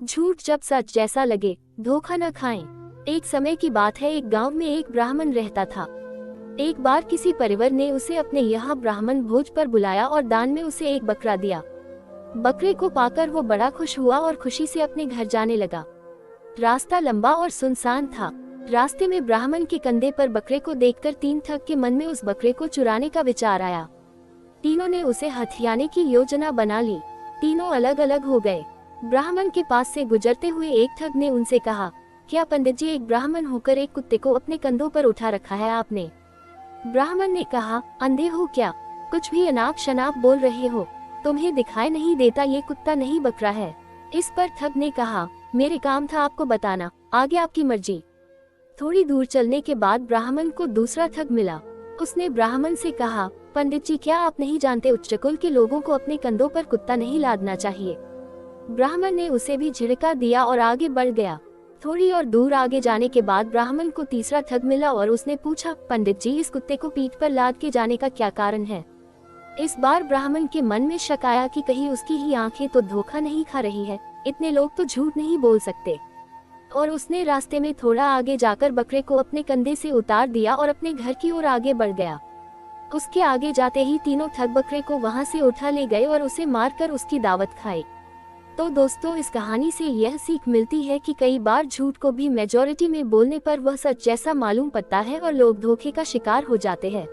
झूठ जब सच जैसा लगे, धोखा न खाएं। एक समय की बात है, एक गांव में एक ब्राह्मण रहता था। एक बार किसी परिवार ने उसे अपने यहाँ ब्राह्मण भोज पर बुलाया और दान में उसे एक बकरा दिया। बकरे को पाकर वो बड़ा खुश हुआ और खुशी से अपने घर जाने लगा। रास्ता लंबा और सुनसान था। रास्ते में ब्राह्मण के कंधे पर बकरे को देखकर तीन ठग के मन में उस बकरे को चुराने का विचार आया। तीनों ने उसे हथियाने की योजना बना ली। तीनों अलग अलग हो गए। ब्राह्मण के पास से गुजरते हुए एक ठग ने उनसे कहा, क्या पंडित जी, एक ब्राह्मण होकर एक कुत्ते को अपने कंधों पर उठा रखा है आपने? ब्राह्मण ने कहा, अंधे हो क्या? कुछ भी अनाप शनाप बोल रहे हो। तुम्हें दिखाई नहीं देता ये कुत्ता नहीं बकरा है? इस पर ठग ने कहा, मेरे काम था आपको बताना, आगे आपकी मर्जी। थोड़ी दूर चलने के बाद ब्राह्मण को दूसरा ठग मिला। उसने ब्राह्मण से कहा, पंडित जी, क्या आप नहीं जानते उच्च कुल के लोगों को अपने कंधों पर कुत्ता नहीं लादना चाहिए? ब्राह्मण ने उसे भी झिड़का दिया और आगे बढ़ गया। थोड़ी और दूर आगे जाने के बाद ब्राह्मण को तीसरा ठग मिला और उसने पूछा, पंडित जी, इस कुत्ते को पीठ पर लाद के जाने का क्या कारण है? इस बार ब्राह्मण के मन में शक आया कि कहीं उसकी ही आंखें तो धोखा नहीं खा रही है, इतने लोग तो झूठ नहीं बोल सकते। और उसने रास्ते में थोड़ा आगे जाकर बकरे को अपने कंधे से उतार दिया और अपने घर की ओर आगे बढ़ गया। उसके आगे जाते ही तीनों ठग बकरे को वहां से उठा ले गए और उसे मारकर उसकी दावत खाई। तो दोस्तों, इस कहानी से यह सीख मिलती है कि कई बार झूठ को भी मेजॉरिटी में बोलने पर वह सच जैसा मालूम पड़ता है और लोग धोखे का शिकार हो जाते हैं।